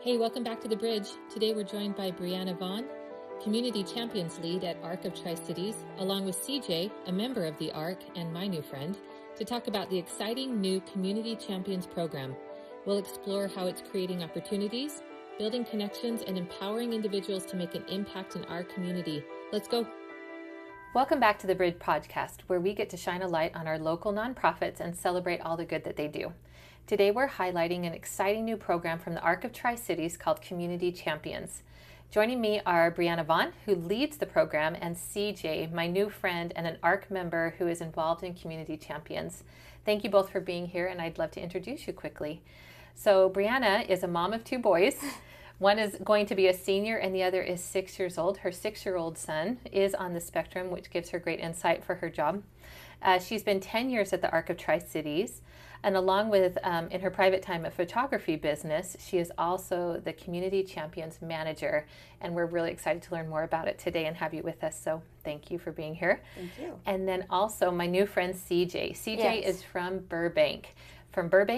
Hey, welcome back to The Bridge. Today we're joined by BreAnna Vaughn, Community Champions Lead at ARC of Tri-Cities, along with CJ, a member of the ARC and my new friend, to talk about the exciting new Community Champions program. We'll explore how it's creating opportunities, building connections, and empowering individuals to make an impact in our community. Let's go. Welcome back to The Bridge podcast, where we get to shine a light on our local nonprofits and celebrate all the good that they do. Today we're highlighting an exciting new program from the ARC of Tri-Cities called Community Champions. Joining me are BreAnna Vaughn, who leads the program, and CJ, my new friend and an ARC member who is involved in Community Champions. Thank you both for being here, and I'd love to introduce you quickly. So BreAnna is a mom of two boys. One is going to be a senior and the other is 6 years old. Her 6-year-old son is on the spectrum, which gives her great insight for her job. She's been 10 years at the ARC of Tri-Cities, and along with, in her private time, a photography business, she is also the Community Champions Manager, and we're really excited to learn more about it today and have you with us, so thank you for being here. Thank you. And then also my new friend CJ. CJ Yes. is from Burbank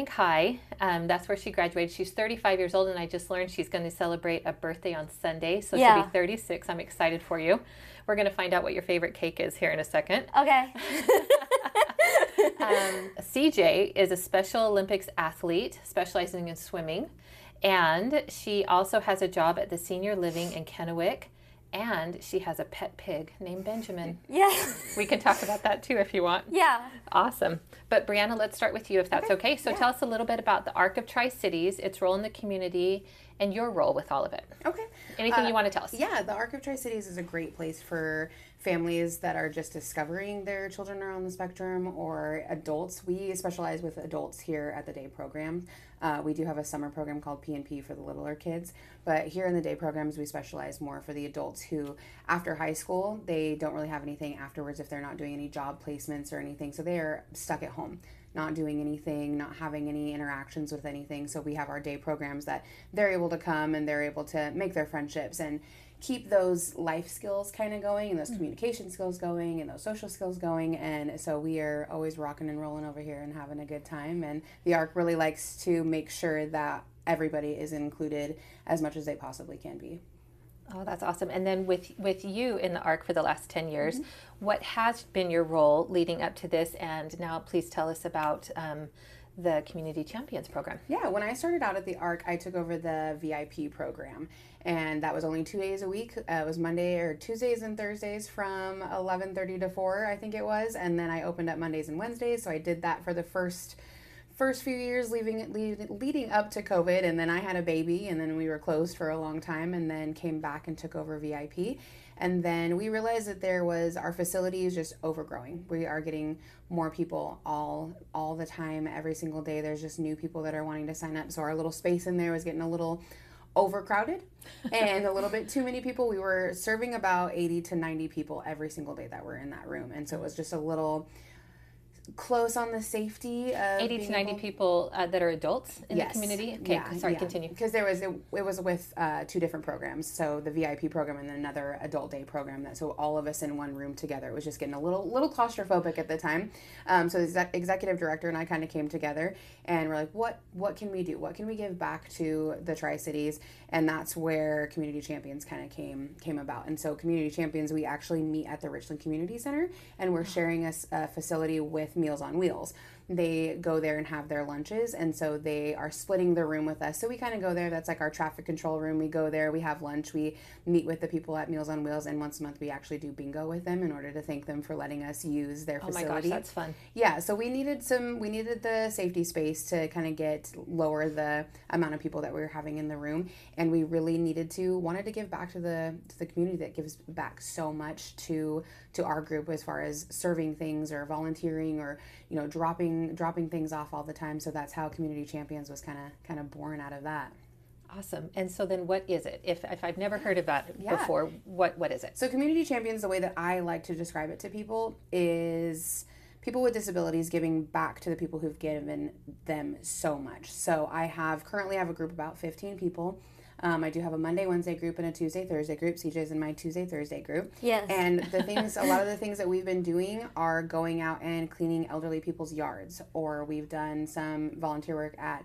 High. That's where she graduated. She's 35 years old, and I just learned she's going to celebrate a birthday on Sunday, so she'll be 36. I'm excited for you. We're going to find out what your favorite cake is here in a second. Okay. CJ is a Special Olympics athlete specializing in swimming, and she also has a job at the Senior Living in Kennewick, and she has a pet pig named Benjamin. Yeah. We can talk about that too if you want. Yeah. Awesome. But BreAnna, let's start with you if that's okay. So Yeah. tell us a little bit about the ARC of Tri-Cities, its role in the community, and your role with all of it. Okay. Anything you want to tell us? Yeah, the ARC of Tri-Cities is a great place for families that are just discovering their children are on the spectrum, or adults. We specialize with adults here at the day program. We do have a summer program called P&P for the littler kids, but here in the day programs we specialize more for the adults who, after high school, they don't really have anything afterwards if they're not doing any job placements or anything, so they're stuck at home, not doing anything, not having any interactions with anything. So we have our day programs that they're able to come and they're able to make their friendships and keep those life skills kind of going, and those communication skills going, and those social skills going. And so we are always rocking and rolling over here and having a good time. And the ARC really likes to make sure that everybody is included as much as they possibly can be. Oh, that's awesome. And then with you in the ARC for the last 10 years, what has been your role leading up to this? And now please tell us about the Community Champions program. Yeah, when I started out at the ARC, I took over the VIP program, and that was only 2 days a week. It was Monday or Tuesdays and Thursdays from 11:30 to 4, I think it was, and then I opened up Mondays and Wednesdays, so I did that for the first few years leading up to COVID, and then I had a baby, and then we were closed for a long time, and then came back and took over VIP. And then we realized that our facility is just overgrowing. We are getting more people all the time, every single day. There's just new people that are wanting to sign up. So our little space in there was getting a little overcrowded and a little bit too many people. We were serving about 80 to 90 people every single day that were in that room. And so it was just a little close on the safety of 80 to 90 people that are adults in the community? Okay, Yeah, sorry, yeah. continue. Because it was with two different programs, so the VIP program and then another adult day program. So all of us in one room together. It was just getting a little claustrophobic at the time. So the executive director and I kind of came together and we're like, what can we do? What can we give back to the Tri-Cities? And that's where Community Champions kind of came about. And so Community Champions, we actually meet at the Richland Community Center, and we're sharing a facility with Meals on Wheels. They go there and have their lunches, and so they are splitting the room with us. So we kind of go there. That's like our traffic control room. We go there, we have lunch, we meet with the people at Meals on Wheels, and once a month we actually do bingo with them in order to thank them for letting us use their facility. Oh my gosh, that's fun. Yeah, so we needed the safety space to kind of lower the amount of people that we were having in the room, and we really wanted to give back to the community that gives back so much to our group as far as serving things or volunteering or dropping things off all the time. So that's how Community Champions was kind of born out of that. Awesome. And so then what is it? If I've never heard of that before, what is it? So Community Champions, the way that I like to describe it to people, is people with disabilities giving back to the people who've given them so much. So I currently have a group of about 15 people. I do have a Monday, Wednesday group and a Tuesday, Thursday group. CJ's in my Tuesday, Thursday group. Yes. And a lot of the things that we've been doing are going out and cleaning elderly people's yards, or we've done some volunteer work at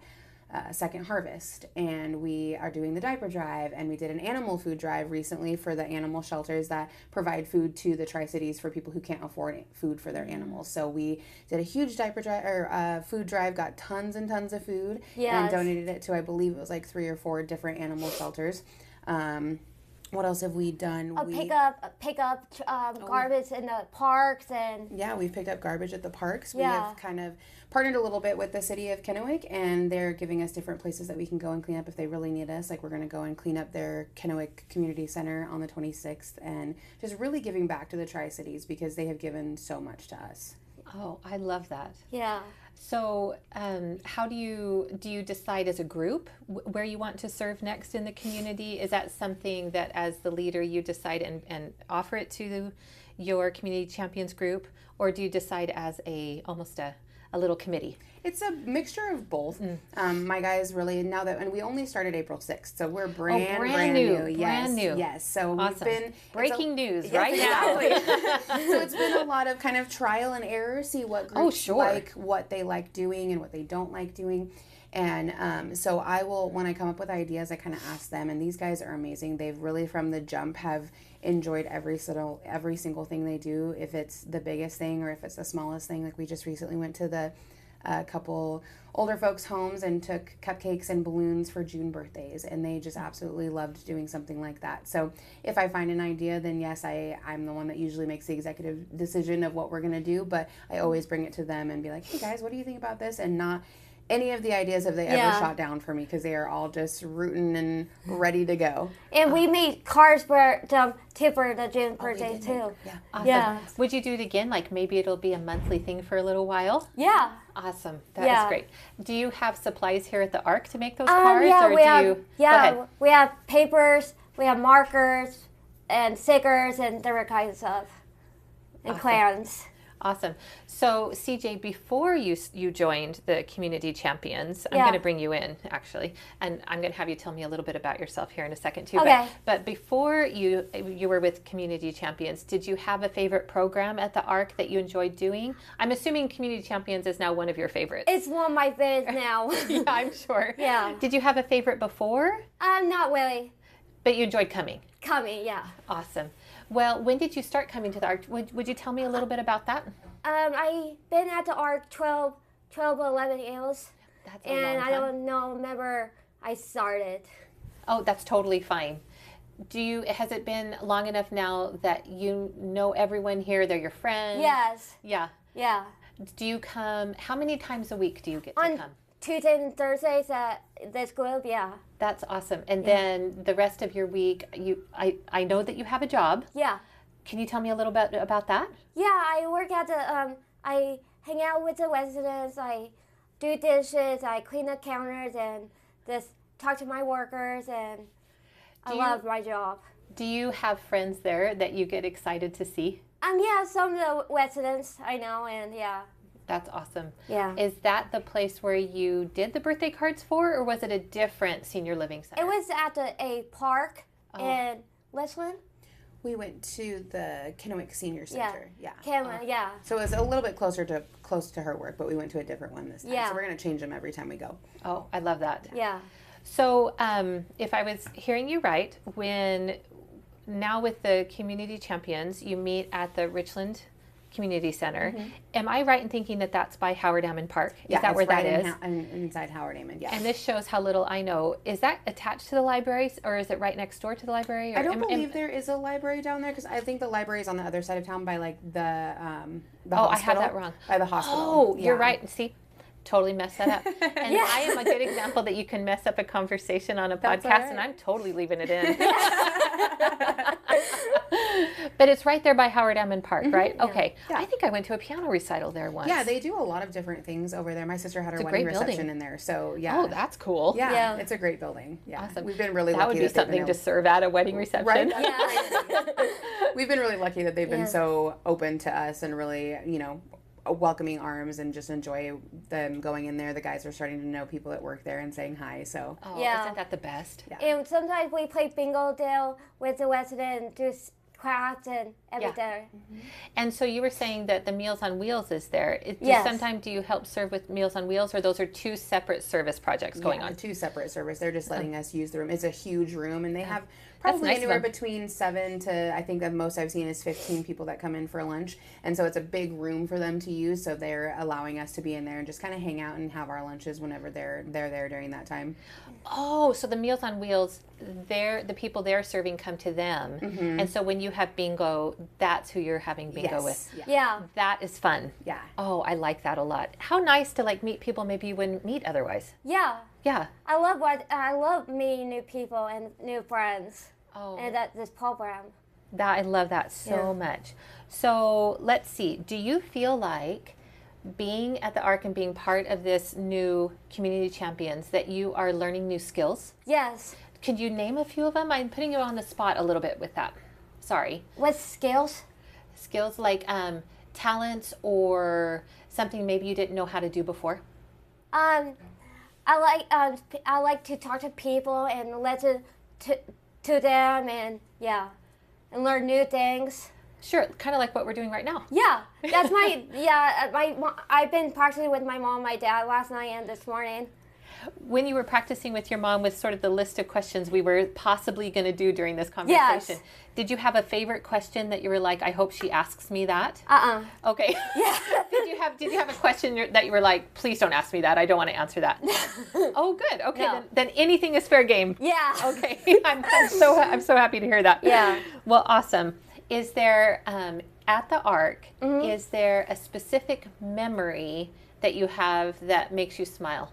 Second Harvest, and we are doing the diaper drive, and we did an animal food drive recently for the animal shelters that provide food to the Tri-Cities for people who can't afford food for their animals. So we did a huge diaper drive or food drive, got tons and tons of food, and donated it to, I believe it was like 3 or 4 different animal shelters. What else have we done? Pick up garbage in the parks and. Yeah, we've picked up garbage at the parks. We have kind of partnered a little bit with the city of Kennewick, and they're giving us different places that we can go and clean up if they really need us. Like, we're going to go and clean up their Kennewick Community Center on the 26th, and just really giving back to the Tri-Cities because they have given so much to us. Oh, I love that. Yeah. So how do you decide as a group where you want to serve next in the community? Is that something that as the leader you decide and offer it to your community champions group, or do you decide as almost a little committee? It's a mixture of both. My guys really, now that, and we only started April 6th, so we're brand new. Brand new. Yes. So awesome. we've been breaking news yes, right exactly. now. So it's been a lot of kind of trial and error, see what groups like, what they like doing and what they don't like doing. And so I will, when I come up with ideas, I kind of ask them, and these guys are amazing. They've really from the jump have enjoyed every single thing they do, if it's the biggest thing or if it's the smallest thing. Like, we just recently went to the couple older folks' homes and took cupcakes and balloons for June birthdays, and they just absolutely loved doing something like that. So if I find an idea, then yes, I'm the one that usually makes the executive decision of what we're going to do, but I always bring it to them and be like, hey guys, what do you think about this? And not any of the ideas have they ever shot down for me, because they are all just rooting and ready to go. And we made cards for the June birthday too. Yeah. Awesome. Yeah. Would you do it again? Like, maybe it'll be a monthly thing for a little while? Yeah. Awesome. That is great. Do you have supplies here at the ARC to make those cards? We have papers, we have markers, and stickers, and different kinds of stuff, and crayons. Awesome. So, CJ, before you joined the Community Champions, I'm going to bring you in, actually, and I'm going to have you tell me a little bit about yourself here in a second, too. Okay. But before you were with Community Champions, did you have a favorite program at the ARC that you enjoyed doing? I'm assuming Community Champions is now one of your favorites. It's one of my favorites now. Yeah, I'm sure. Yeah. Did you have a favorite before? Not really. But you enjoyed coming? Yeah. Awesome. Well, when did you start coming to the ARC? Would you tell me a little bit about that? I've been at the ARC 12 or 11 years. That's a long time. I don't remember I started. Oh, that's totally fine. Has it been long enough now that you know everyone here? They're your friends? Yes. Yeah. Yeah. Do you come, how many times a week do you get to come? Tuesdays and Thursdays at this group, yeah. That's awesome. And then the rest of your week, I know that you have a job. Yeah. Can you tell me a little bit about that? Yeah, I work at I hang out with the residents, I do dishes, I clean the counters, and just talk to my workers, and I love my job. Do you have friends there that you get excited to see? Yeah, some of the residents I know, and yeah. That's awesome. Yeah. Is that the place where you did the birthday cards for, or was it a different senior living center? It was at a park in Westland. We went to the Kennewick Senior Center. Yeah. Kennewick, yeah. So it was a little bit close to her work, but we went to a different one this time. Yeah. So we're going to change them every time we go. Oh, I love that. Yeah. So if I was hearing you right, now with the Community Champions, you meet at the Richland Community Center. Mm-hmm. Am I right in thinking that that's by Howard Ammon Park? Is that where that is? Inside Howard Ammon, yeah. And this shows how little I know. Is that attached to the library, or is it right next door to the library? Or I don't believe there is a library down there, because I think the library is on the other side of town by like the hospital. I have that wrong. By the hospital. Oh, you're right. See? Totally messed that up. And I am a good example that you can mess up a conversation on a podcast, and I'm totally leaving it in. But it's right there by Howard Ammon Park, right? Yeah. Okay. Yeah. I think I went to a piano recital there once. Yeah, they do a lot of different things over there. My sister had her wedding reception in there, so yeah. Oh, that's cool. Yeah, it's a great building. Yeah, awesome. We've been really lucky. That would be something to serve at a wedding reception. Right? Yeah. We've been really lucky that they've been so open to us and really, welcoming arms, and just enjoy them going in there. The guys are starting to know people that work there and saying hi. So isn't that the best? Yeah. And sometimes we play bingo deal with the residents, do crafts, and every day. And so you were saying that the Meals on Wheels is there. Yes. Sometimes do you help serve with Meals on Wheels, or those are two separate service projects going on? Two separate service. They're just letting us use the room. It's a huge room, and they have probably nice anywhere between 7 to, I think the most I've seen is 15 people that come in for lunch. And so it's a big room for them to use. So they're allowing us to be in there and just kind of hang out and have our lunches whenever they're there during that time. Oh, so the Meals on Wheels, the people they're serving come to them. And so when you have bingo, that's who you're having bingo with. Yeah. That is fun. Yeah. Oh, I like that a lot. How nice to like meet people maybe you wouldn't meet otherwise. Yeah. Yeah. I love meeting new people and new friends. Oh. And this program. I love that so much. So let's see. Do you feel like being at the ARC and being part of this new Community Champions that you are learning new skills? Yes. Could you name a few of them? I'm putting you on the spot a little bit with that. Sorry. What skills? Skills like talents or something maybe you didn't know how to do before? I like to talk to people and listen to them and learn new things. Sure, kind of like what we're doing right now. Yeah, that's I've been practicing with my mom and my dad last night and this morning. When you were practicing with your mom with sort of the list of questions we were possibly going to do during this conversation, did you have a favorite question that you were like, I hope she asks me that? Okay. Yeah. Did you have a question that you were like, please don't ask me that. I don't want to answer that. Oh, good. Okay, No. then anything is fair game. Yeah. Okay. I'm so happy to hear that. Yeah. Well, awesome. Is there at the ARC? Is there a specific memory that you have that makes you smile?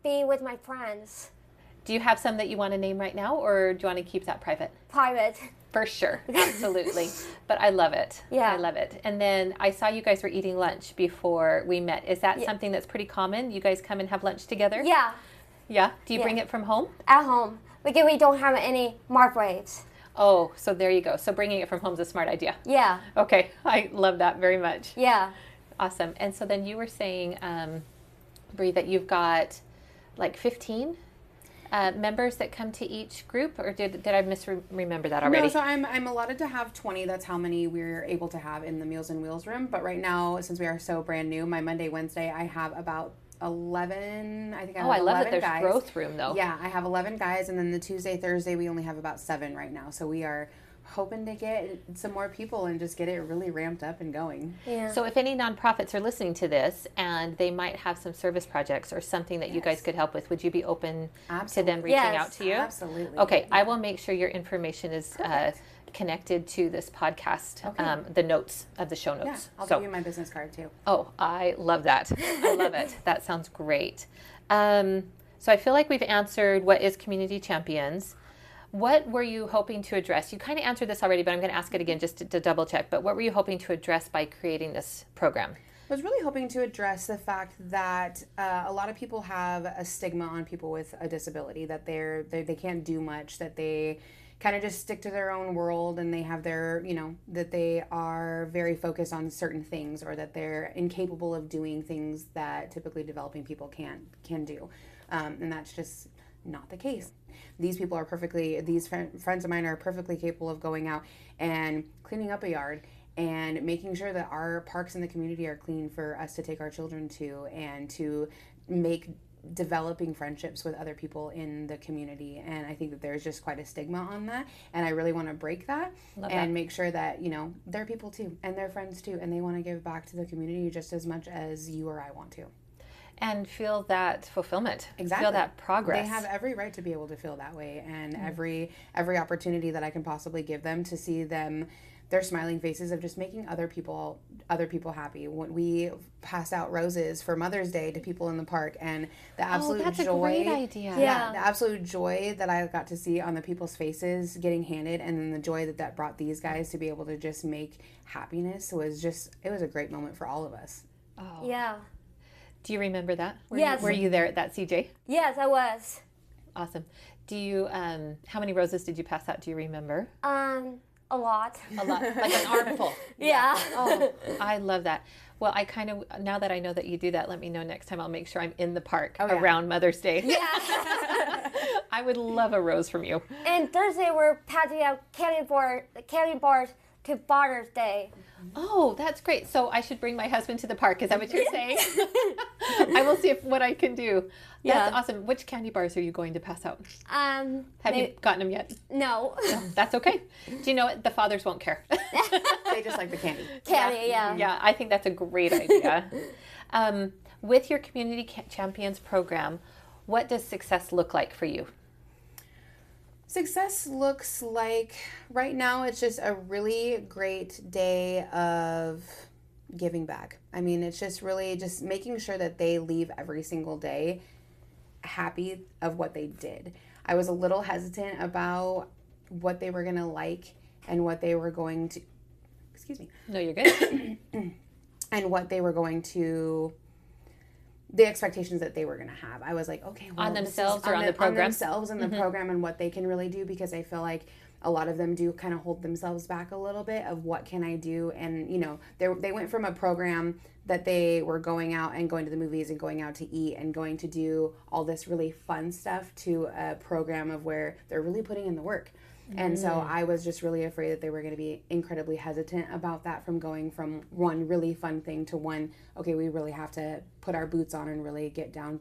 Being with my friends. Do you have some that you want to name right now, or do you want to keep that private? Private. For sure, absolutely. But I love it. Yeah. I love it. And then I saw you guys were eating lunch before we met. Is that something that's pretty common? You guys come and have lunch together? Yeah. Yeah? Do you bring it from home? At home. Because we don't have any microwaves. Oh, so there you go. So bringing it from home is a smart idea. Yeah. Okay, I love that very much. Yeah. Awesome. And so then you were saying, Bree, that you've got like 15 members that come to each group, or did I misremember that already? No, so I'm allotted to have 20. That's how many we're able to have in the Meals and Wheels room. But right now, since we are so brand new, my Monday, Wednesday, I have about 11. I think I have 11 guys. I love that there's growth room though. Yeah, I have 11 guys, and then the Tuesday, Thursday, we only have about 7 right now. So we are hoping to get some more people and just get it really ramped up and going. Yeah. So if any nonprofits are listening to this and they might have some service projects or something that you guys could help with, would you be open to them reaching out to you? Absolutely. Okay, I will make sure your information is connected to this podcast, the notes of the show notes. Yeah, I'll give you my business card too. Oh, I love that. I love it. That sounds great. So I feel like we've answered what is Community Champions. What were you hoping to address? You kind of answered this already, but I'm going to ask it again just to double check. But what were you hoping to address by creating this program? I was really hoping to address the fact that a lot of people have a stigma on people with a disability, that they can't do much, that they kind of just stick to their own world, and they have their, that they are very focused on certain things, or that they're incapable of doing things that typically developing people can do. And that's just not the case. These friends of mine are perfectly capable of going out and cleaning up a yard and making sure that our parks in the community are clean for us to take our children to, and to make developing friendships with other people in the community. And I think that there's just quite a stigma on that, and I really want to break that make sure that they're people too, and they're friends too, and they want to give back to the community just as much as you or I want to. And feel that fulfillment. Exactly. Feel that progress. They have every right to be able to feel that way, and every opportunity that I can possibly give them to see their smiling faces of just making other people happy. When we pass out roses for Mother's Day to people in the park, and the absolute that's joy. a great idea. Yeah, the absolute joy that I got to see on the people's faces getting handed, and then the joy that brought these guys to be able to just make happiness it was a great moment for all of us. Oh. Yeah. Do you remember that? Yes. Were you there at that, CJ? Yes, I was. Awesome. Do you, how many roses did you pass out? Do you remember? A lot. A lot. Like an armful. Yeah. Oh, I love that. Well, I kind of, now that I know that you do that, let me know next time. I'll make sure I'm in the park yeah. around Mother's Day. Yeah. I would love a rose from you. And Thursday we're passing out candy bars to Father's Day. Oh, that's great. So I should bring my husband to the park. Is that what you're saying? I will see what I can do. That's awesome. Which candy bars are you going to pass out? Have you gotten them yet? No. No, that's okay. Do you know what? The fathers won't care. They just like the candy. Yeah. Yeah, I think that's a great idea. With your Community Champions program, what does success look like for you? Success looks like, right now, it's just a really great day of giving back. I mean, it's just really just making sure that they leave every single day happy of what they did. I was a little hesitant about what they were going to like and what they were going to, excuse me. No, you're good. And what they were going to, the expectations that they were going to have. I was like, okay, well, on themselves or on the program? On themselves and the program and what they can really do, because I feel like a lot of them do kind of hold themselves back a little bit of what can I do. And, you know, they went from a program that they were going out and going to the movies and going out to eat and going to do all this really fun stuff to a program of where they're really putting in the work. And so I was just really afraid that they were going to be incredibly hesitant about that, from going from one really fun thing to one, okay, we really have to put our boots on and really get down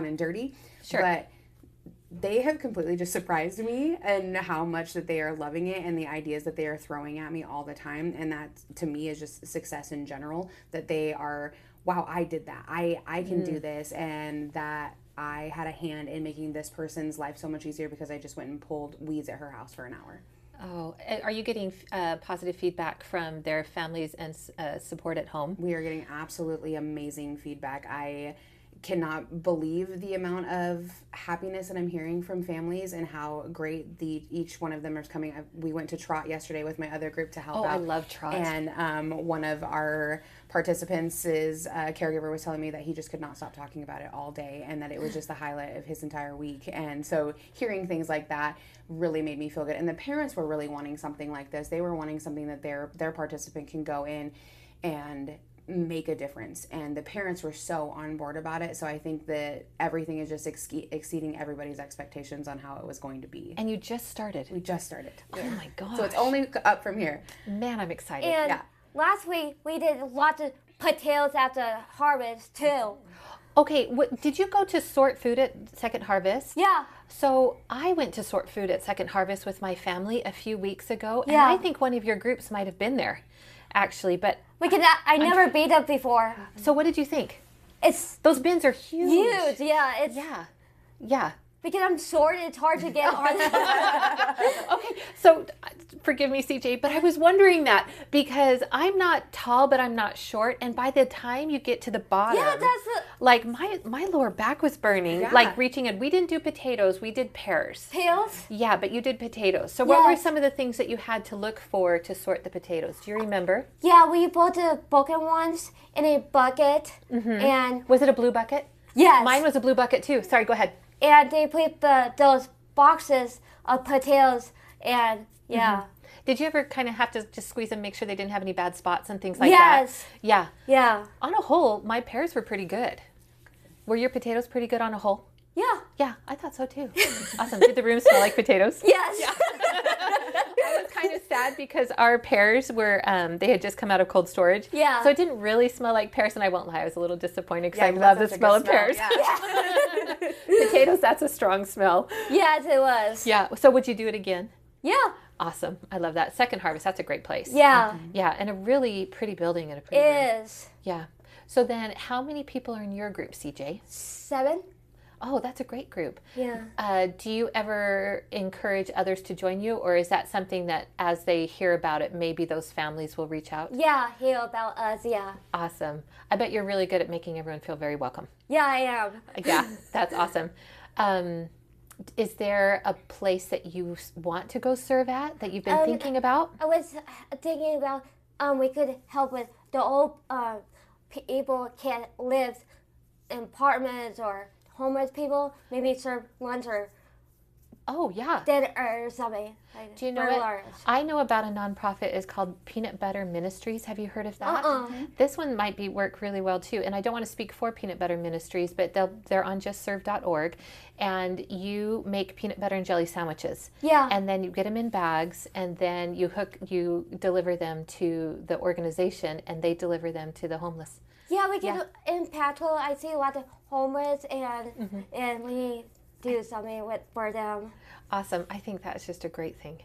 and dirty. Sure. But they have completely just surprised me and how much that they are loving it and the ideas that they are throwing at me all the time. And that to me is just success in general, that they are, wow, I did that. I can do this, and that I had a hand in making this person's life so much easier because I just went and pulled weeds at her house for an hour. Oh, are you getting positive feedback from their families and support at home? We are getting absolutely amazing feedback. I cannot believe the amount of happiness that I'm hearing from families and how great each one of them are coming. We went to Trot yesterday with my other group to help out. Oh, I love Trot. And one of our participants' caregiver was telling me that he just could not stop talking about it all day, and that it was just the highlight of his entire week. And so hearing things like that really made me feel good. And the parents were really wanting something like this. They were wanting something that their participant can go in and make a difference, and the parents were so on board about it. So I think that everything is just exceeding everybody's expectations on how it was going to be. And you just started. We just started. Oh my gosh. So it's only up from here. Man, I'm excited. And last week we did lots of potatoes at the harvest too. Okay, did you go to Sort Food at Second Harvest? Yeah. So I went to Sort Food at Second Harvest with my family a few weeks ago, and Yeah. I think one of your groups might have been there, actually. But Because I never beat up before. so what did you think? It's Those bins are huge. huge. Yeah. It's Yeah. because I'm short. It's hard to get on. Okay, so forgive me, CJ, but I was wondering that because I'm not tall, but I'm not short, and by the time you get to the bottom, Yeah, that's like my lower back was burning, Yeah. like reaching in. We didn't do potatoes, we did pears. pills. Yeah, but you did potatoes. So what were Yes. some of the things that you had to look for to sort the potatoes? Do you remember? Yeah, we put the broken ones in a bucket, and Was it a blue bucket? yes, Mine was a blue bucket too. Sorry, go ahead. and they put those boxes of potatoes, and Did you ever kind of have to just squeeze them, make sure they didn't have any bad spots and things like that? yes, Yeah. yeah, On a whole, my pears were pretty good. Were your potatoes pretty good on a whole? yeah, Yeah, I thought so too. Awesome. Did the room smell like potatoes? yes. I was kind of sad because our pears were, they had just come out of cold storage. Yeah. So it didn't really smell like pears, and I won't lie, I was a little disappointed because I Yeah, love the that's such a smell good of pears. Yeah. Potatoes, that's a strong smell. Yes, it was. Yeah. So would you do it again? Yeah, Awesome. I love that. Second Harvest, that's a great place. yeah, Yeah, and a really pretty building and a pretty room. it is. Yeah. So then how many people are in your group, CJ? 7. Oh, that's a great group. Yeah. Do you ever encourage others to join you, or is that something that as they hear about it, maybe those families will reach out? Yeah, hear about us. Yeah. Awesome. I bet you're really good at making everyone feel very welcome. Yeah, I am. Yeah, that's awesome. Is there a place that you want to go serve at that you've been thinking about? I was thinking about we could help with the old people can't live in apartments or homeless people. Maybe serve lunch or Oh, yeah. dinner or something. Like, Do you know for it? lunch. I know about a nonprofit. It's called Peanut Butter Ministries. Have you heard of that? This one might work really well too. And I don't want to speak for Peanut Butter Ministries, but they're on justserve.org, and you make peanut butter and jelly sandwiches. Yeah. And then you get them in bags, and then you deliver them to the organization, and they deliver them to the homeless. Yeah, like in Patel, I see a lot of homeless, and we do something for them. Awesome. I think that's just a great thing.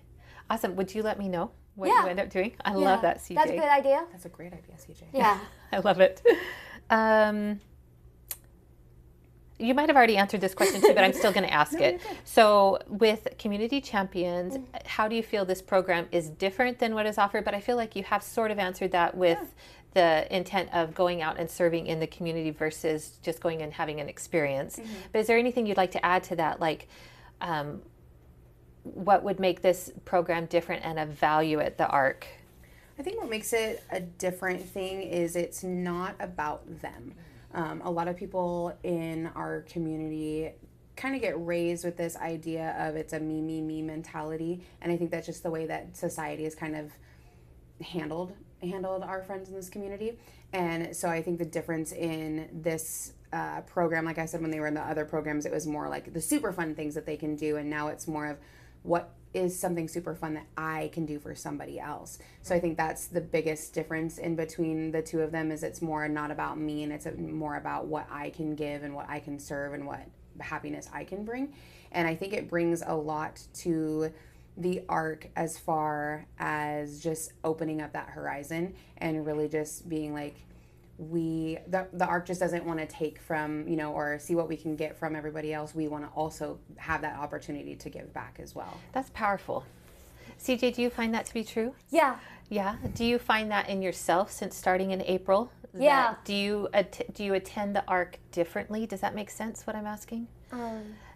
Awesome. Would you let me know what Yeah. you end up doing? I love that, CJ. That's a good idea. That's a great idea, CJ. Yeah. I love it. You might have already answered this question too, but I'm still going to ask it. So with Community Champions, how do you feel this program is different than what is offered? But I feel like you have sort of answered that with the intent of going out and serving in the community versus just going and having an experience. But is there anything you'd like to add to that? Like, what would make this program different and of value at the ARC? I think what makes it a different thing is it's not about them. A lot of people in our community kind of get raised with this idea of it's a me, me, me mentality. And I think that's just the way that society has kind of handled our friends in this community. And so I think the difference in this program, like I said, when they were in the other programs, it was more like the super fun things that they can do. And now it's more of what is something super fun that I can do for somebody else. So I think that's the biggest difference in between the two of them, is it's more not about me, and it's more about what I can give and what I can serve and what happiness I can bring. And I think it brings a lot to the ARC as far as just opening up that horizon and really just being like, the ARC just doesn't want to take from, or see what we can get from everybody else. We want to also have that opportunity to give back as well. That's powerful. CJ, do you find that to be true? Yeah. Yeah. Do you find that in yourself since starting in April? Yeah. Do you attend the ARC differently? Does that make sense, what I'm asking?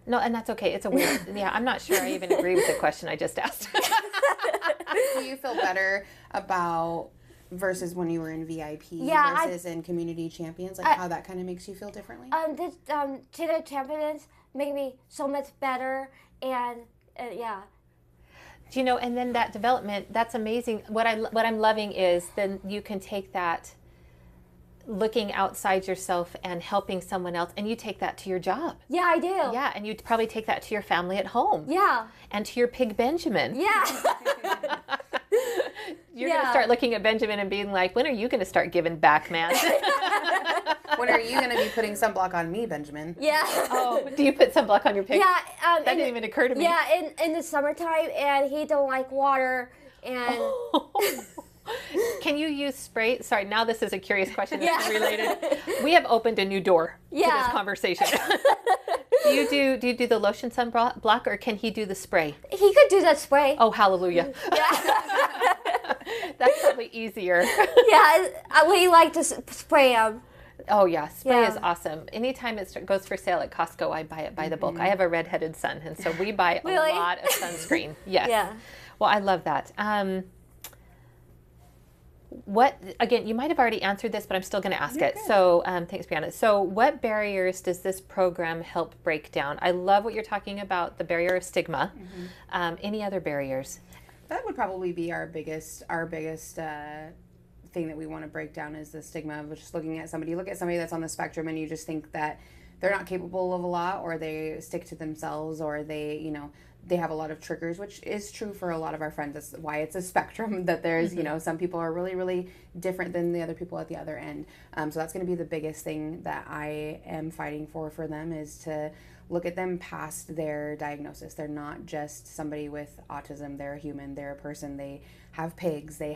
No, and that's okay. It's a weird, I'm not sure I even agree with the question I just asked. Do you feel better about versus when you were in VIP versus in Community Champions? Like how that kind of makes you feel differently? This Community Champions make me so much better, and yeah. Do you know, and then that development, that's amazing. What I'm loving is then you can take that looking outside yourself and helping someone else, and you take that to your job. Yeah, I do. Yeah, and you probably take that to your family at home. Yeah. And to your pig Benjamin. Yeah. You're going to start looking at Benjamin and being like, when are you going to start giving back, man? When are you going to be putting sunblock on me, Benjamin? Yeah. Oh, do you put sunblock on your pig? Yeah. That didn't even occur to me. Yeah, in the summertime, and he don't like water, and... Can you use spray? Sorry, now this is a curious question that's related. We have opened a new door to this conversation. Do you do the lotion sunblock, or can he do the spray? He could do that spray. Oh, hallelujah. Yeah. That's probably easier. Yeah, we like to spray him. Oh, yeah. Spray is awesome. Anytime it goes for sale at Costco, I buy it by the bulk. I have a redheaded son, and so we buy a lot of sunscreen. Yes. Yeah. Well, I love that. Again, you might have already answered this, but I'm still going to ask it. So thanks, BreAnna. So what barriers does this program help break down? I love what you're talking about, the barrier of stigma. Any other barriers? That would probably be our biggest thing that we want to break down, is the stigma of just looking at somebody. You look at somebody that's on the spectrum and you just think that they're not capable of a lot, or they stick to themselves, or they have a lot of triggers, which is true for a lot of our friends. That's why it's a spectrum, that there's, some people are really, really different than the other people at the other end. So that's going to be the biggest thing that I am fighting for them, is to look at them past their diagnosis. They're not just somebody with autism. They're a human. They're a person. They have pigs. They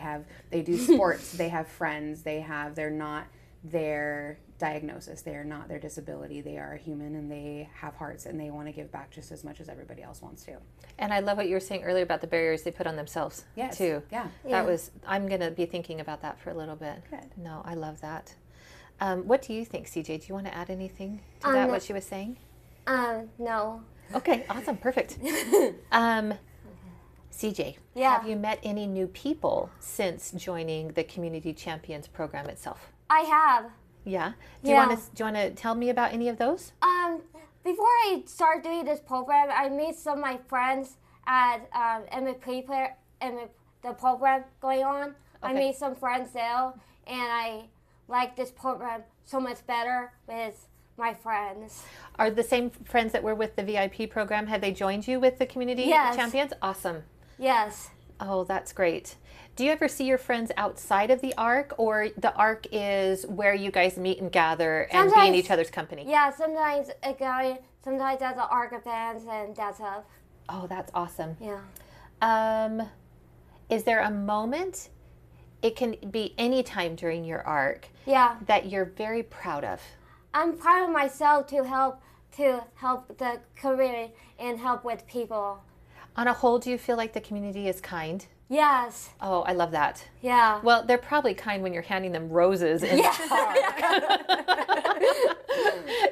do sports. They have friends. They're not their diagnosis. They are not their disability. They are a human, and they have hearts, and they want to give back just as much as everybody else wants to. And I love what you were saying earlier about the barriers they put on themselves too. Yeah. I'm going to be thinking about that for a little bit. Good. No, I love that. What do you think, CJ? Do you want to add anything to that, what she was saying? No. Okay, awesome, perfect. CJ, have you met any new people since joining the Community Champions program itself? I have. Yeah. Do you want to tell me about any of those? before I start doing this program, I meet some of my friends at MP player the program going on. I made some friends there, and I like this program so much better with my friends. Are the same friends that were with the VIP program, have they joined you with the community champions? Awesome. Yes. Oh, that's great. Do you ever see your friends outside of the ARC, or the ARC is where you guys meet and gather and be in each other's company? Yeah, sometimes sometimes that's the ARC events and that's stuff. Oh, that's awesome. Yeah. Is there a moment, it can be any time during your ARC, that you're very proud of? I'm proud of myself to help the community and help with people. On a whole, do you feel like the community is kind? Yes. Oh, I love that. Yeah. Well, they're probably kind when you're handing them roses in the park.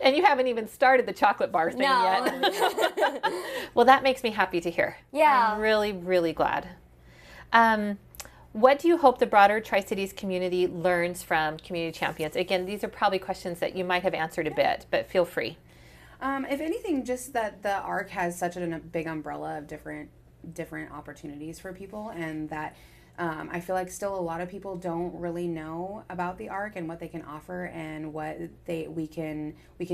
And you haven't even started the chocolate bar thing yet. Well, that makes me happy to hear. Yeah. I'm really, really glad. What do you hope the broader Tri-Cities community learns from Community Champions? Again, these are probably questions that you might have answered a bit, but feel free. If anything, just that the ARC has such a big umbrella of different opportunities for people, and that I feel like still a lot of people don't really know about the ARC and what they can offer and what we can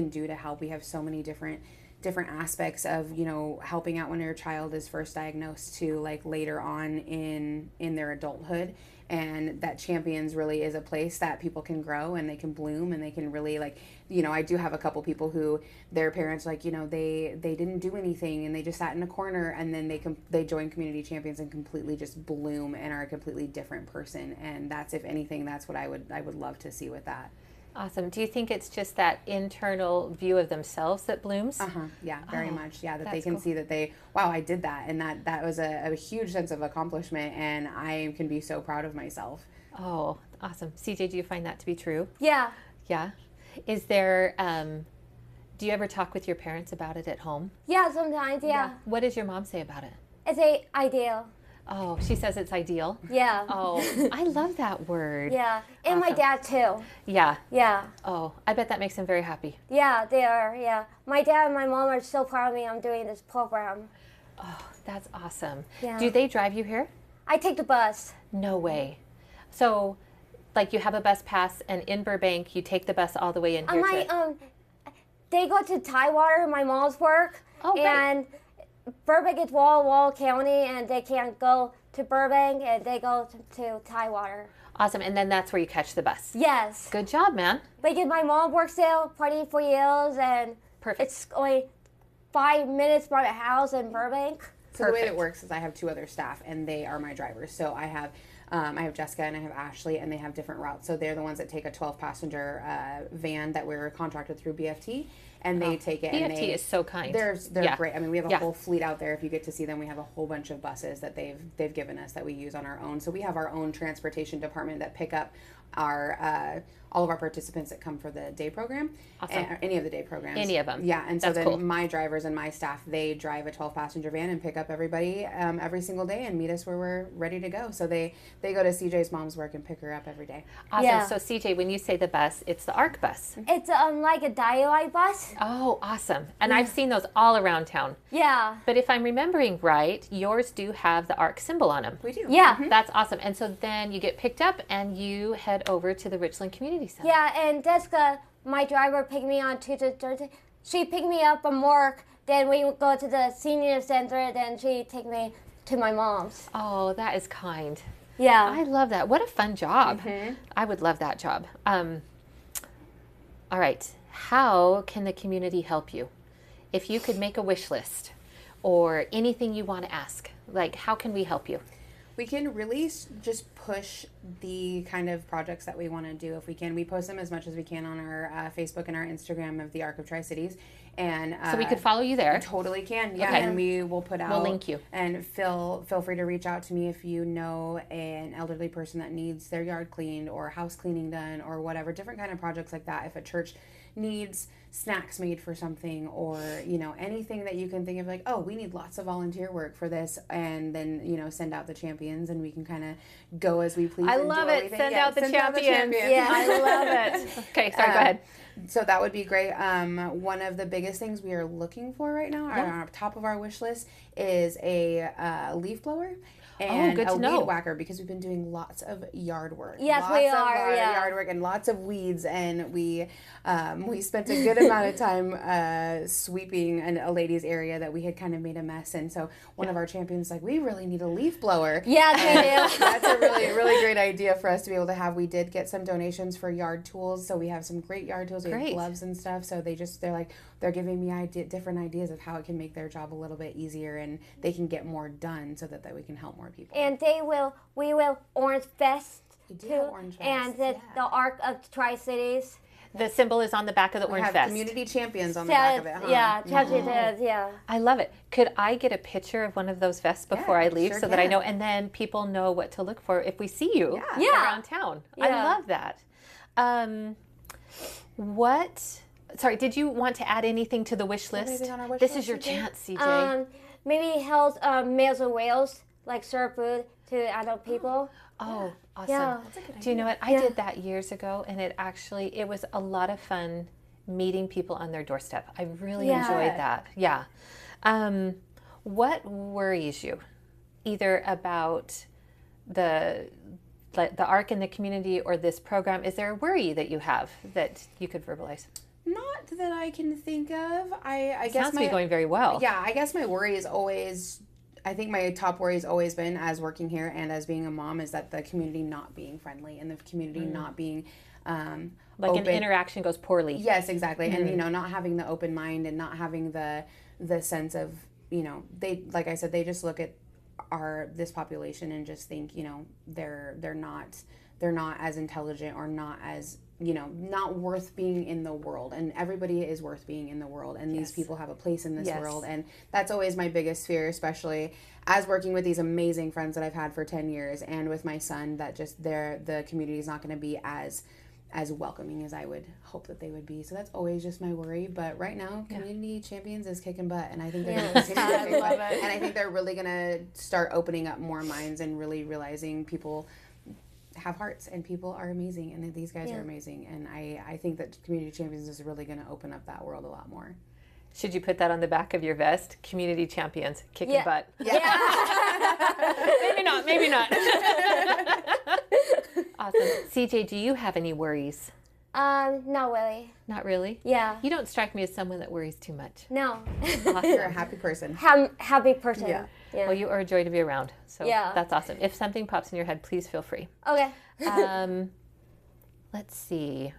do to help. We have so many different aspects of, you know, helping out when your child is first diagnosed to like later on in their adulthood. And that Champions really is a place that people can grow and they can bloom and they can really, like, you know, I do have a couple people who their parents, like, you know, they didn't do anything and they just sat in a corner, and then they join Community Champions and completely just bloom and are a completely different person. And that's, if anything, that's what I would love to see with that. Awesome. Do you think it's just that internal view of themselves that blooms? Yeah, very much. Yeah, that they can cool. see that wow, I did that, and that was a huge sense of accomplishment, and I can be so proud of myself. Oh, awesome. CJ, do you find that to be true? Yeah. Yeah. Is there, do you ever talk with your parents about it at home? Yeah, sometimes, yeah. What does your mom say about it? It's ideal. Oh, she says it's ideal? Yeah. Oh, I love that word. Yeah. And my dad too. Yeah. Yeah. Oh, I bet that makes them very happy. Yeah, they are, yeah. My dad and my mom are so proud of me I'm doing this program. Oh, that's awesome. Yeah. Do they drive you here? I take the bus. No way. So, like, you have a bus pass, and in Burbank, you take the bus all the way in here They go to Tidewater, my mom's work. Oh, great. And Burbank is Wall County, and they can't go to Burbank, and they go to Tidewater. Awesome. And then that's where you catch the bus. Yes. Good job, man. Because my mom works there, partying for years, and Perfect. It's only 5 minutes from the house in Burbank. So the way it works is I have two other staff, and they are my drivers. So I have Jessica and I have Ashley, and they have different routes. So they're the ones that take a 12-passenger van that we're contracted through BFT, and they take it. BFT is so kind. They're great. I mean, we have a whole fleet out there. If you get to see them, we have a whole bunch of buses that they've given us that we use on our own. So we have our own transportation department that pick up our all of our participants that come for the day program. Awesome. Any of the day programs. Any of them. Yeah, and so That's then cool. my drivers and my staff, they drive a 12-passenger van and pick up everybody every single day and meet us where we're ready to go. So they go to CJ's mom's work and pick her up every day. Awesome. Yeah. So, CJ, when you say the bus, it's the ARC bus. It's like a dialite bus. Oh, awesome. And I've seen those all around town. Yeah. But if I'm remembering right, yours do have the ARC symbol on them. We do. Yeah. That's awesome. And so then you get picked up and you head over to the Richland Community Center. Yeah, and Jessica, my driver, picked me on Tuesday, Thursday. She picked me up from work. Then we would go to the senior center. Then she take me to my mom's. Oh, that is kind. Yeah. I love that. What a fun job. I would love that job. All right. How can the community help you? If you could make a wish list or anything you want to ask, like, how can we help you? We can really just push the kind of projects that we want to do if we can. We post them as much as we can on our Facebook and our Instagram of the ARC of Tri-Cities. And So we could follow you there. Totally can, yeah. Okay. And we will put out. We'll link you. And feel free to reach out to me if you know an elderly person that needs their yard cleaned or house cleaning done or whatever, different kind of projects like that. If a church needs snacks made for something, or, you know, anything that you can think of, like, oh, we need lots of volunteer work for this, and then, you know, send out the champions and we can kind of go as we please. I and love do it. everything. Send Yeah, out the send champions. Yeah. I love it. Okay, sorry, go ahead. So that would be great. One of the biggest things we are looking for right now, on top of our wish list, is a leaf blower and good to a know. weed whacker, because we've been doing lots of yard work. Yes, lots we of are. yard work and lots of weeds, and we spent a good amount of time sweeping a lady's area that we had kind of made a mess. And so one of our champions was like, we really need a leaf blower. Yes, we do. That's a really great idea for us to be able to have. We did get some donations for yard tools, so we have some great yard tools. We have gloves and stuff. So they're giving me different ideas of how it can make their job a little bit easier, and they can get more done, so that we can help more people. And we will orange vest too, orange and vests, the Arc of Tri-Cities. The symbol is on the back of the We orange have vest. community champions on the back of it, huh? Yeah, champions, yeah. I love it. Could I get a picture of one of those vests before I leave, sure so that I can. know, and then people know what to look for if we see you Yeah. around town? I Yeah. love that. Sorry, did you want to add anything to the wish list? Anything on our wish This list, is your CJ? chance, CJ. Maybe help meals and whales, like serve food to adult people. Oh, awesome. Yeah. Do you know what? I did that years ago, and it was a lot of fun meeting people on their doorstep. I really enjoyed that. Yeah. What worries you, either about the ARC in the community or this program? Is there a worry that you have that you could verbalize? Not that I can think of. I guess Sounds to be going very well. Yeah, I guess my worry is always, I think my top worry has always been, as working here and as being a mom, is that the community not being friendly and the community not being Like open. an interaction goes poorly. Yes, exactly. And not having the open mind and not having the sense of, they, like I said, they just look at this population and just think, they're not as intelligent, or not as, not worth being in the world. And everybody is worth being in the world, and these people have a place in this world. And that's always my biggest fear, especially as working with these amazing friends that I've had for 10 years, and with my son, that just the community is not going to be as welcoming as I would hope that they would be. So that's always just my worry. But right now, Community Champions is kicking butt, and I think they're going to continue to kick butt. And I think they're really going to start opening up more minds and really realizing people have hearts and people are amazing, and these guys are amazing. And I think that Community Champions is really going to open up that world a lot more. Should you put that on the back of your vest? Community Champions, kicking butt. Yeah. Maybe not. Awesome. CJ, do you have any worries? Not really. Not really? Yeah. You don't strike me as someone that worries too much. No. You're a happy person. Happy person. Yeah. Yeah. Well, you are a joy to be around. So Yeah. that's awesome. If something pops in your head, please feel free. Okay. Let's see.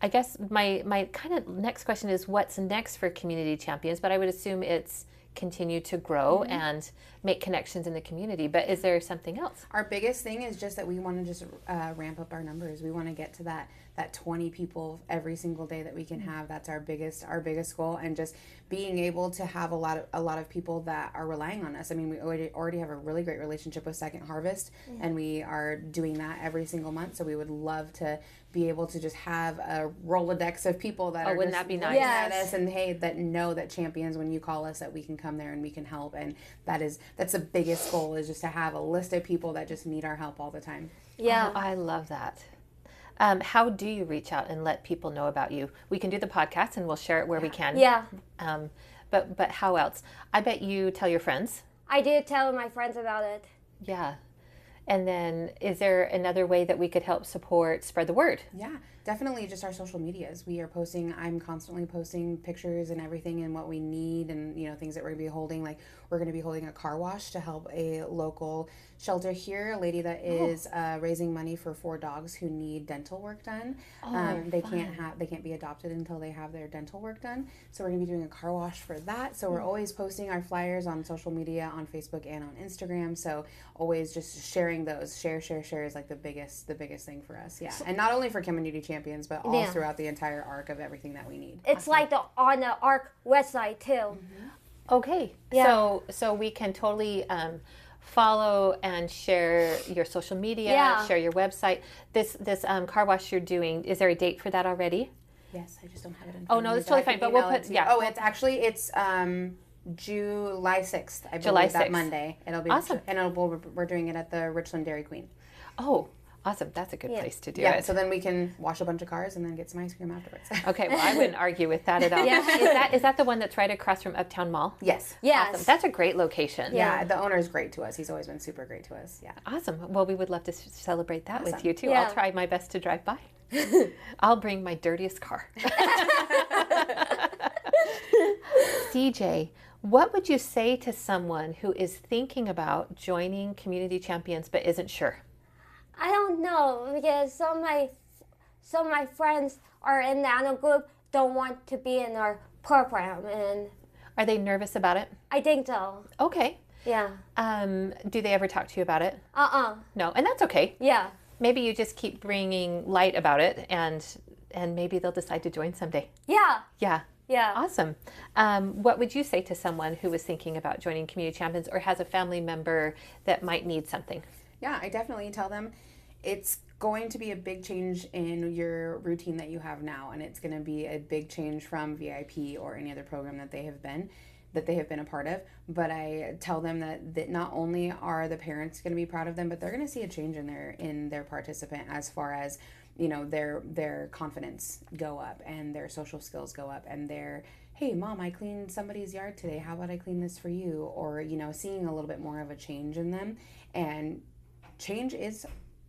I guess my kind of next question is, what's next for Community Champions? But I would assume it's continue to grow and make connections in the community. But is there something else? Our biggest thing is just that we want to just ramp up our numbers. We want to get to that 20 people every single day that we can have. That's our biggest goal, and just being able to have a lot of people that are relying on us. I mean, we already have a really great relationship with Second Harvest, and we are doing that every single month. So we would love to be able to just have a Rolodex of people that are wouldn't just that be nice? looking at us, and that know that champions, when you call us, that we can come there and we can help. And that's the biggest goal, is just to have a list of people that just need our help all the time. Yeah. Oh, I love that. How do you reach out and let people know about you? We can do the podcast and we'll share it where we can. Yeah. But how else? I bet you tell your friends. I did tell my friends about it. Yeah. And then is there another way that we could help spread the word? Yeah, definitely just our social medias. I'm constantly posting pictures and everything and what we need, and things that we're going to be holding. Like, we're going to be holding a car wash to help a local shelter here, a lady that is raising money for 4 dogs who need dental work done. They can't be adopted until they have their dental work done. So we're going to be doing a car wash for that. So we're always posting our flyers on social media, on Facebook and on Instagram. So always just sharing those. Share is like the biggest thing for us. Yeah. And not only for Community Champions, but all throughout the entire arc of everything that we need. It's like on the ARC website too. Okay. Yeah. So we can totally follow and share your social media, share your website. This car wash you're doing, is there a date for that already? Yes, I just don't have it in front Oh, of no, me, that's but I totally fine. can But we'll email it put, to you. It's July 6th, I believe, July that 6th. Monday. It'll be Awesome. And we're doing it at the Richland Dairy Queen. Oh, Awesome. That's a good place to do Yeah, it. so then we can wash a bunch of cars and then get some ice cream afterwards. Okay, well, I wouldn't argue with that at all. Is that the one that's right across from Uptown Mall? Yes. Yes. Awesome. That's a great location. Yeah, the owner is great to us. He's always been super great to us. Yeah. Awesome. Well, we would love to celebrate that with you too. Yeah. I'll try my best to drive by. I'll bring my dirtiest car. CJ, what would you say to someone who is thinking about joining Community Champions but isn't sure? I don't know because some of my friends are in the animal group don't want to be in our program, and Are they nervous about it? I think so. Okay. Yeah. Do they ever talk to you about it? No, and that's okay. Yeah. Maybe you just keep bringing light about it, and maybe they'll decide to join someday. Yeah. Yeah. Yeah. Awesome. What would you say to someone who was thinking about joining Community Champions or has a family member that might need something? Yeah, I definitely tell them it's going to be a big change in your routine that you have now, and it's going to be a big change from VIP or any other program that they have been a part of. But I tell them that not only are the parents going to be proud of them, but they're going to see a change in their participant as far as, you know, their confidence go up and their social skills go up and their, hey mom, I cleaned somebody's yard today, how about I clean this for you? Or, you know, seeing a little bit more of a change in them. And change is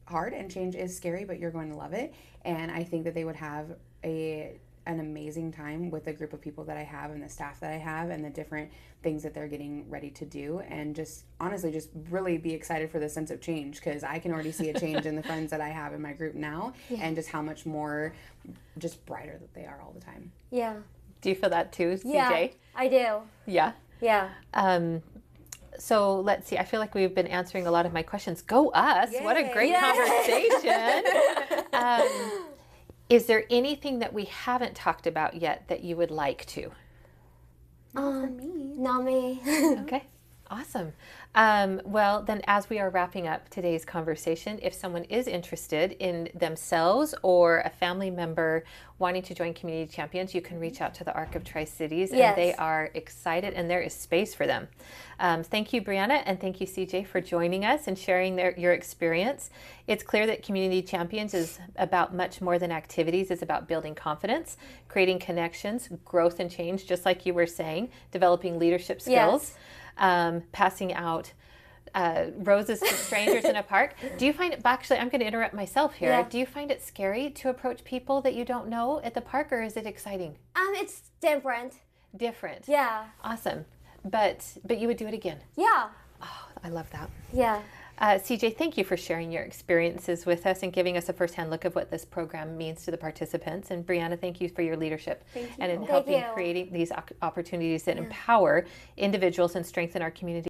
hard and change is scary, but you're going to love it. And I think that they would have an amazing time with the group of people that I have and the staff that I have and the different things that they're getting ready to do, and just honestly just really be excited for the sense of change, because I can already see a change in the friends that I have in my group now, and just how much more just brighter that they are all the time. Yeah. Do you feel that too, CJ? Yeah, I do. Yeah. Yeah. So let's see. I feel like we've been answering a lot of my questions. Go us. Yay. What a great conversation. Is there anything that we haven't talked about yet that you would like to? For me. Not me. Okay. Awesome. Well, then as we are wrapping up today's conversation, if someone is interested in themselves or a family member wanting to join Community Champions, you can reach out to the Arc of Tri-Cities, Yes. and they are excited, and there is space for them. Thank you, BreAnna, and thank you, CJ, for joining us and sharing your experience. It's clear that Community Champions is about much more than activities. It's about building confidence, creating connections, growth and change, just like you were saying, developing leadership skills. Yes. Passing out roses to strangers in a park. Do you find it, actually, I'm going to interrupt myself here. Yeah. Do you find it scary to approach people that you don't know at the park, or is it exciting? It's different. Different. Yeah. Awesome. But you would do it again. Yeah. Oh, I love that. Yeah. CJ, thank you for sharing your experiences with us and giving us a firsthand look of what this program means to the participants. And BreAnna, thank you for your leadership and in helping you. creating these opportunities that empower individuals and strengthen our community.